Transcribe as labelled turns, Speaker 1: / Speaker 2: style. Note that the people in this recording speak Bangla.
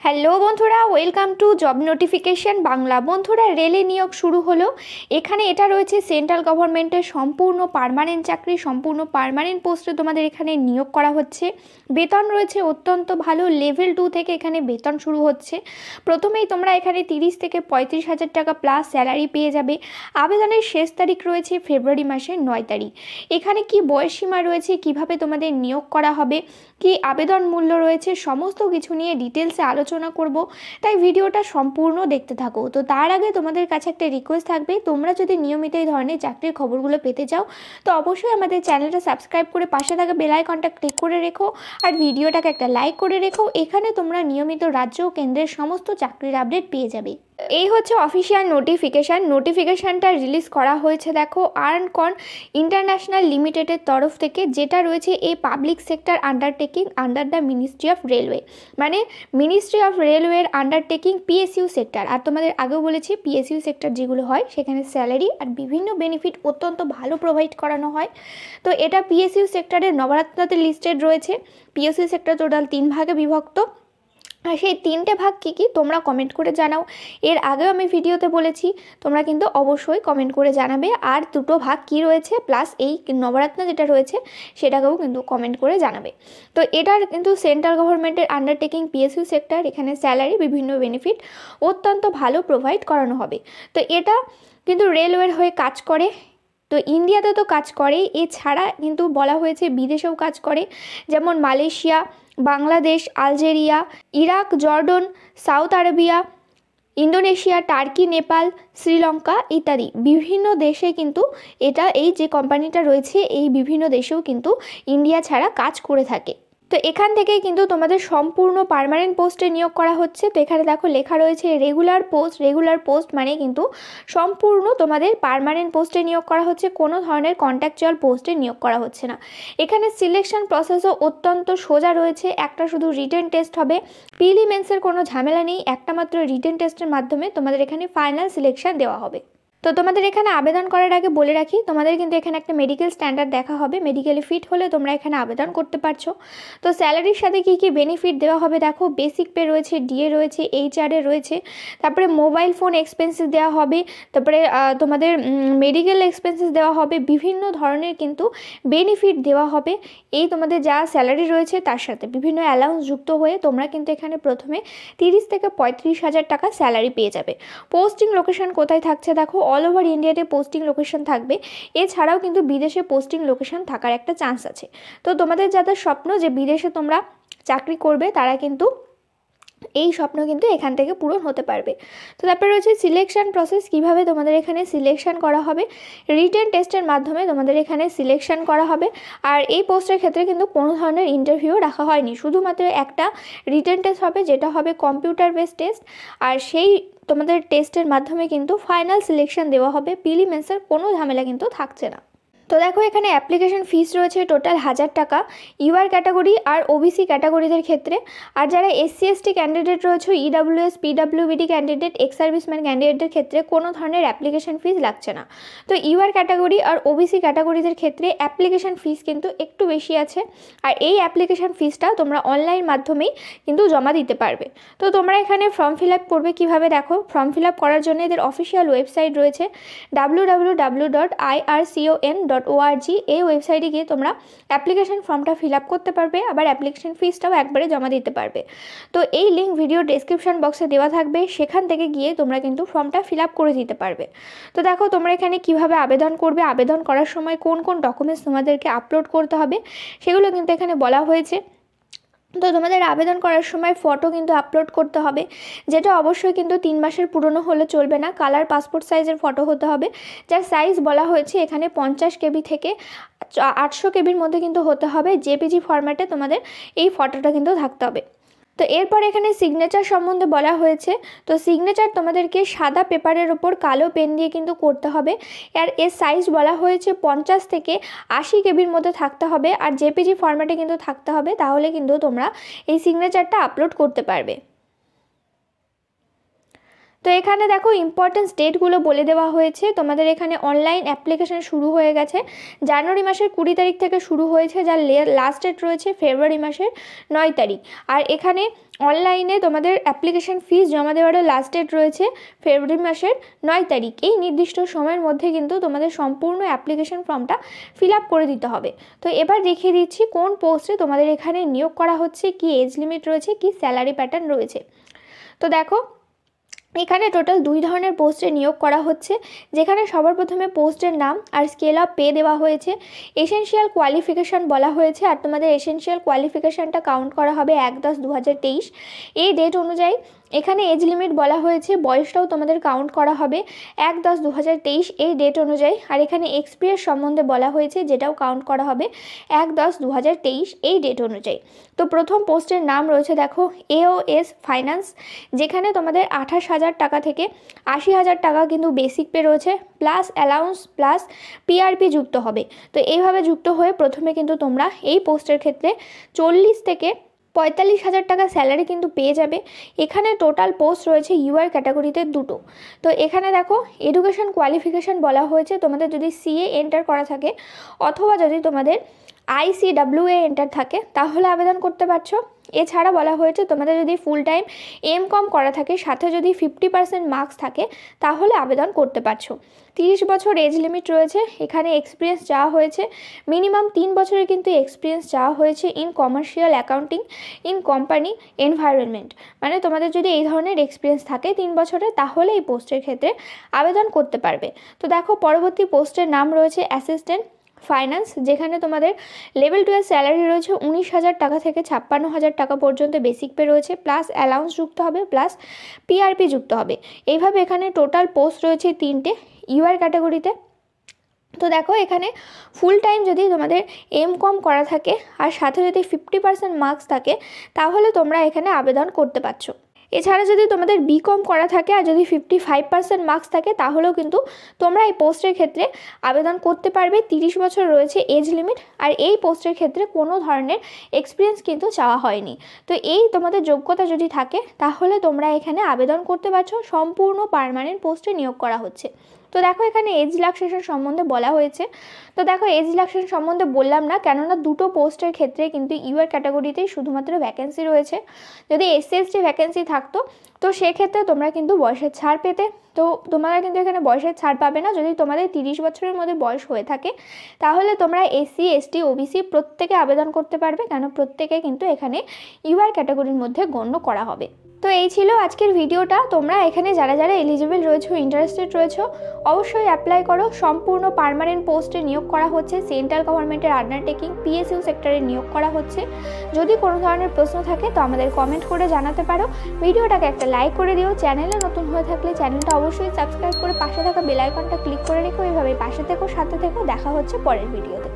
Speaker 1: হ্যালো বন্ধুরা, welcome to job notification Bangla. বন্ধুরা, রেলে নিয়োগ শুরু হলো। এখানে এটা রয়েছে সেন্ট্রাল গভর্নমেন্টের সম্পূর্ণ পার্মানেন্ট চাকরি, সম্পূর্ণ পার্মানেন্ট পোস্টে তোমাদের এখানে নিয়োগ করা হচ্ছে। বেতন রয়েছে অত্যন্ত ভালো, লেভেল 2 থেকে এখানে বেতন শুরু হচ্ছে। প্রথমেই তোমরা এখানে 30 থেকে 35,000 টাকা প্লাস স্যালারি পেয়ে যাবে। আবেদনের শেষ তারিখ রয়েছে ফেব্রুয়ারি মাসের 9 তারিখ। এখানে কি বয়সসীমা রয়েছে, কিভাবে তোমাদের নিয়োগ করা হবে, কি আবেদন মূল্য রয়েছে, সমস্ত কিছু নিয়ে ডিটেলসে আলোচনা করব, তাই ভিডিওটা সম্পূর্ণ দেখতে থাকো। তো তার আগে তোমাদের কাছে একটা রিকোয়েস্ট থাকবে, তোমরা যদি নিয়মিত এই ধরনের চাকরির খবরগুলো পেতে চাও তো অবশ্যই আমাদের চ্যানেলটা সাবস্ক্রাইব করে পাশে থাকা বেল আইকনটা ক্লিক করে রেখো আর ভিডিওটাকে একটা লাইক করে রেখো। এখানে তোমরা নিয়মিত রাজ্য ও কেন্দ্রের সমস্ত চাকরির আপডেট পেয়ে যাবে। এই হচ্ছে অফিসিয়াল নোটিফিকেশানটা রিলিজ করা হয়েছে দেখো আর্নকন ইন্টারন্যাশনাল লিমিটেডের তরফ থেকে, যেটা রয়েছে এই public sector undertaking under the ministry of railway, মানে মিনিস্ট্রি অফ রেলওয়ের আন্ডারটেকিং পিএসইউ সেক্টর। আর তোমাদের আগেও বলেছি পিএসইউ সেক্টর যেগুলো হয় সেখানে স্যালারি আর বিভিন্ন বেনিফিট অত্যন্ত ভালো প্রোভাইড করানো হয়। তো এটা পিএসইউ সেক্টরের নবরত্নতে লিস্টেড রয়েছে। পিএসইউ সেক্টর টোটাল 3 ভাগে বিভক্ত, আর সেই 3টে ভাগ কী কী তোমরা কমেন্ট করে জানাও। এর আগেও আমি ভিডিওতে বলেছি, তোমরা কিন্তু অবশ্যই কমেন্ট করে জানাবে। আর 2টো ভাগ কী রয়েছে প্লাস এই নবরত্ন যেটা রয়েছে সেটাকেও কিন্তু কমেন্ট করে জানাবে। তো এটার কিন্তু সেন্ট্রাল গভর্নমেন্টের আন্ডারটেকিং পিএসইউ সেক্টর, এখানে স্যালারি বিভিন্ন বেনিফিট অত্যন্ত ভালো প্রোভাইড করানো হবে। তো এটা কিন্তু রেলওয়ের হয়ে কাজ করে। তো ইন্ডিয়াতে তো কাজ করে, এছাড়া কিন্তু বলা হয়েছে বিদেশেও কাজ করে, যেমন Malaysia, Bangladesh, Algeria, Iraq, Jordan, South Arabia, Indonesia, Turkey, Nepal, Sri Lanka ইত্যাদি বিভিন্ন দেশে কিন্তু এই যে কোম্পানিটা রয়েছে এই বিভিন্ন দেশেও কিন্তু ইন্ডিয়া ছাড়া কাজ করে থাকে। তো এখান থেকেই কিন্তু তোমাদের সম্পূর্ণ পার্মানেন্ট পোস্টে নিয়োগ করা হচ্ছে। তো এখানে দেখো লেখা রয়েছে রেগুলার পোস্ট মানে কিন্তু সম্পূর্ণ তোমাদের পার্মানেন্ট পোস্টে নিয়োগ করা হচ্ছে, কোনো ধরনের কন্ট্রাকচুয়াল পোস্টে নিয়োগ করা হচ্ছে না। এখানে সিলেকশন প্রসেসও অত্যন্ত সোজা রয়েছে, একটা শুধু রিটেন টেস্ট হবে, প্রিলিমেন্সের কোনো ঝামেলা নেই, একটা মাত্র রিটেন টেস্টের মাধ্যমে তোমাদের এখানে ফাইনাল সিলেকশন দেওয়া হবে। তো তোমাদের এখানে আবেদন করার আগে বলে রাখি, তোমাদের কিন্তু এখানে একটা মেডিকেল স্ট্যান্ডার্ড দেখা হবে, মেডিকেলি ফিট হলে তোমরা এখানে আবেদন করতে পারছো। তো স্যালারির সাথে কী কী বেনিফিট দেওয়া হবে দেখো, বেসিক পে রয়েছে, ডিএ রয়েছে, এইচআরএ রয়েছে, তারপরে মোবাইল ফোন এক্সপেন্সেস দেওয়া হবে, তারপরে তোমাদের মেডিকেল এক্সপেন্সেস দেওয়া হবে, বিভিন্ন ধরনের কিন্তু বেনিফিট দেওয়া হবে। এই তোমাদের যা স্যালারি রয়েছে তার সাথে বিভিন্ন অ্যালাউন্স যুক্ত হয়ে তোমরা কিন্তু এখানে প্রথমে 30 থেকে 35,000 টাকা স্যালারি পেয়ে যাবে। পোস্টিং লোকেশন কোথায় থাকছে দেখো, অল ওভার ইন্ডিয়াতে পোস্টিং লোকেশন থাকবে, এছাড়াও কিন্তু বিদেশে পোস্টিং লোকেশন থাকার একটা চান্স আছে। তো তোমাদের যাদের স্বপ্ন যে বিদেশে তোমরা চাকরি করবে তারা কিন্তু এই স্বপ্ন কিন্তু এখান থেকে পূরণ হতে পারবে। তো তারপরে রয়েছে সিলেকশন প্রসেস, কিভাবে তোমাদের এখানে সিলেকশন করা হবে, রিটেন টেস্টের মাধ্যমে তোমাদের এখানে সিলেকশন করা হবে। আর এই পোস্টের ক্ষেত্রে কিন্তু কোনো ধরনের ইন্টারভিউ রাখা হয়নি, শুধুমাত্র একটা রিটেন টেস্ট হবে যেটা হবে কম্পিউটার বেসড টেস্ট, আর সেই তোমাদের টেস্টের মাধ্যমে কিন্তু ফাইনাল সিলেকশন দেওয়া হবে, প্রিলিমেন্সের কোনো ঝামেলা কিন্তু থাকছে না। তো দেখো এখানে অ্যাপ্লিকেশন ফিস রয়েছে টোটাল 1000 টাকা ইউআর ক্যাটাগরি আর ওবিসি ক্যাটাগরিদের ক্ষেত্রে। আর যারা এসসি এসটি ক্যান্ডিডেট রয়েছে, ইডাব্লিউএস পিডাব্লিউবিডি ক্যান্ডিডেট, এক্স সার্ভিসম্যান ক্যান্ডিডেটের ক্ষেত্রে কোনো ধরনের অ্যাপ্লিকেশন ফিস লাগছে না। তো ইউআর ক্যাটাগরি আর ওবিসি ক্যাটাগরিদের ক্ষেত্রে অ্যাপ্লিকেশন ফিস কিন্তু একটু বেশি আছে, আর এই অ্যাপ্লিকেশন ফিসটা তোমরা অনলাইন মাধ্যমেই কিন্তু জমা দিতে পারবে। তো তোমরা এখানে ফর্ম ফিল আপ করবে কীভাবে দেখো, ফর্ম ফিল আপ করার জন্য এদের অফিসিয়াল ওয়েবসাইট রয়েছে www.ircon.org। এই ওয়েবসাইটে গিয়ে তোমরা অ্যাপ্লিকেশন ফর্মটা ফিল আপ করতে পারবে, আবার অ্যাপ্লিকেশন ফিসটাও একবারে জমা দিতে পারবে। তো এই লিঙ্ক ভিডিও ডেসক্রিপশন বক্সে দেওয়া থাকবে, সেখান থেকে গিয়ে তোমরা কিন্তু ফর্মটা ফিল আপ করে দিতে পারবে। তো দেখো তোমরা এখানে কিভাবে আবেদন করবে, আবেদন করার সময় কোন কোন ডকুমেন্টস তোমাদেরকে আপলোড করতে হবে সেগুলো কিন্তু এখানে বলা হয়েছে। তো তোমাদের আবেদন করার সময় ফটো কিন্তু আপলোড করতে হবে, যেটা অবশ্যই কিন্তু 3 মাসের পুরনো হলে চলবে না, কালার পাসপোর্ট সাইজের ফটো হতে হবে, যার সাইজ বলা হয়েছে এখানে 50 কেবি থেকে 800 কেবির মধ্যে কিন্তু হতে হবে। জেপিজি ফরম্যাটে তোমাদের এই ফটোটা কিন্তু থাকতে হবে। তো এরপর এখানে সিগনেচার সম্বন্ধে বলা হয়েছে। তো সিগনেচার তোমাদেরকে সাদা পেপারের ওপর কালো পেন দিয়ে কিন্তু করতে হবে, আর এর সাইজ বলা হয়েছে 50 থেকে 80 কেবির মধ্যে থাকতে হবে, আর জেপিজি ফরম্যাটে কিন্তু থাকতে হবে, তাহলে কিন্তু তোমরা এই সিগনেচারটা আপলোড করতে পারবে। তো এখানে দেখো ইম্পর্টেন্স ডেটগুলো বলে দেওয়া হয়েছে। তোমাদের এখানে অনলাইন অ্যাপ্লিকেশন শুরু হয়ে গেছে জানুয়ারি মাসের 20 তারিখ থেকে শুরু হয়েছে, যার লাস্ট ডেট রয়েছে ফেব্রুয়ারি মাসের 9 তারিখ। আর এখানে অনলাইনে তোমাদের অ্যাপ্লিকেশন ফিস জমা দেওয়ারও লাস্ট ডেট রয়েছে ফেব্রুয়ারি মাসের 9 তারিখ। এই নির্দিষ্ট সময়ের মধ্যে কিন্তু তোমাদের সম্পূর্ণ অ্যাপ্লিকেশন ফর্মটা ফিল আপ করে দিতে হবে। তো এবার দেখিয়ে দিচ্ছি কোন পোস্টে তোমাদের এখানে নিয়োগ করা হচ্ছে, কি এজ লিমিট রয়েছে, কি স্যালারি প্যাটার্ন রয়েছে। তো দেখো এখানে টোটাল 2 ধরনের পোস্টে নিয়োগ করা হচ্ছে, যেখানে সবার প্রথমে পোস্টের নাম আর স্কেল অফ পে দেওয়া হয়েছে। এসেনশিয়াল কোয়ালিফিকেশান বলা হয়েছে, আর তোমাদের এসেনশিয়াল কোয়ালিফিকেশানটা কাউন্ট করা হবে 1/10/2023 এই ডেট অনুযায়ী। এখানে এজ লিমিট বলা হয়েছে, বয়সটাও তোমাদের কাউন্ট করা হবে 1/10/2023 এই ডেট অনুযায়ী। আর এখানে এক্সপিরিয়েন্স সম্বন্ধে বলা হয়েছে, যেটাও কাউন্ট করা হবে 1/10/2023 এই ডেট অনুযায়ী। তো প্রথম পোস্টের নাম রয়েছে দেখো AOS ফাইন্যান্স, যেখানে তোমাদের 28,000 টাকা থেকে 80,000 টাকা কিন্তু বেসিক পে রয়েছে, প্লাস অ্যালাউন্স প্লাস PRP যুক্ত হবে। তো এইভাবে যুক্ত হয়ে প্রথমে কিন্তু তোমরা এই পোস্টের ক্ষেত্রে 40 থেকে 45,000 টাকা স্যালারি কিন্তু পেয়ে যাবে। এখানে টোটাল পোস্ট রয়েছে UR ক্যাটাগরিতে 2টো। তো এখানে দেখো এডুকেশন কোয়ালিফিকেশান বলা হয়েছে, তোমাদের যদি CA এন্টার করা থাকে অথবা যদি তোমাদের ICWA এন্টার থাকে তাহলে আবেদন করতে পারছো। এছাড়া বলা হয়েছে তোমাদের যদি ফুল টাইম MCOM করা থাকে, সাথে যদি 50% মার্কস থাকে তাহলে আবেদন করতে পারছো। 30 বছর এজ লিমিট রয়েছে। এখানে এক্সপিরিয়েন্স চাওয়া হয়েছে, মিনিমাম 3 বছরের কিন্তু এক্সপিরিয়েন্স চাওয়া হয়েছে in commercial accounting in company environment. মানে তোমাদের যদি এই ধরনের এক্সপিরিয়েন্স থাকে 3 বছরের, তাহলে এই পোস্টের ক্ষেত্রে আবেদন করতে পারবে। তো দেখো পরবর্তী পোস্টের নাম রয়েছে অ্যাসিস্ট্যান্ট ফাইন্যান্স, যেখানে তোমাদের লেভেল 2 এর স্যালারি রয়েছে 19,000 টাকা থেকে 56,000 টাকা পর্যন্ত বেসিক পে রয়েছে, প্লাস অ্যালাউন্স যুক্ত হবে, প্লাস PRP যুক্ত হবে। এইভাবে এখানে টোটাল পোস্ট রয়েছে 3টে UR ক্যাটাগরিতে। তো দেখো এখানে ফুল টাইম যদি তোমাদের MCOM করা থাকে আর সাথে যদি 50% মার্কস থাকে তাহলে তোমরা এখানে আবেদন করতে পারছো। এছাড়া যদি তোমাদের BCom করা থাকে আর যদি 55% মার্কস থাকে তাহলেও কিন্তু তোমরা এই পোস্টের ক্ষেত্রে আবেদন করতে পারবে। 30 বছর রয়েছে এজ লিমিট, আর এই পোস্টের ক্ষেত্রে কোনো ধরনের এক্সপিরিয়েন্স কিন্তু চাওয়া হয়নি। তো এই তোমাদের যোগ্যতা যদি থাকে তাহলে তোমরা এখানে আবেদন করতে পারছো। সম্পূর্ণ পার্মানেন্ট পোস্টে নিয়োগ করা হচ্ছে। তো দেখো এখানে এজ রিল্যাক্সেশন সম্বন্ধে বলা হয়েছে। তো দেখো এজ রিল্যাক্সেশন সম্বন্ধে বললাম না, কেননা 2টো পোস্টের ক্ষেত্রে কিন্তু UR ক্যাটাগরিতেই শুধুমাত্র ভ্যাকেন্সি রয়েছে। যদি SC ST ভ্যাকেন্সি থাকতো তো সেক্ষেত্রে তোমরা কিন্তু বয়সের ছাড় পেতে। তো তোমরা কিন্তু এখানে বয়সের ছাড় পাবে না। যদি তোমাদের 30 বছরের মধ্যে বয়স হয়ে থাকে তাহলে তোমরা SC ST OBC প্রত্যেকে আবেদন করতে পারবে, কেন প্রত্যেকে কিন্তু এখানে UR ক্যাটাগরির মধ্যে গণ্য করা হবে। তো এই ছিল আজকের ভিডিওটা। তোমরা এখানে যারা যারা এলিজিবল রয়েছো, ইন্টারেস্টেড রয়েছো, অবশ্যই অ্যাপ্লাই করো। সম্পূর্ণ পার্মানেন্ট পোস্টে নিয়োগ করা হচ্ছে, সেন্ট্রাল গভর্নমেন্টের আন্ডারটেকিং PSU সেক্টরে নিয়োগ করা হচ্ছে। যদি কোনো ধরনের প্রশ্ন থাকে তো আমাদের কমেন্ট করে জানাতে পারো। ভিডিওটাকে একটা লাইক করে দিও। চ্যানেলে নতুন হয়ে থাকলে চ্যানেলটা অবশ্যই সাবস্ক্রাইব করে পাশে থাকা বেল আইকনটা ক্লিক করে রেখো। এইভাবে পাশে থেকো, সাথে থেকো। দেখা হচ্ছে পরের ভিডিওতে।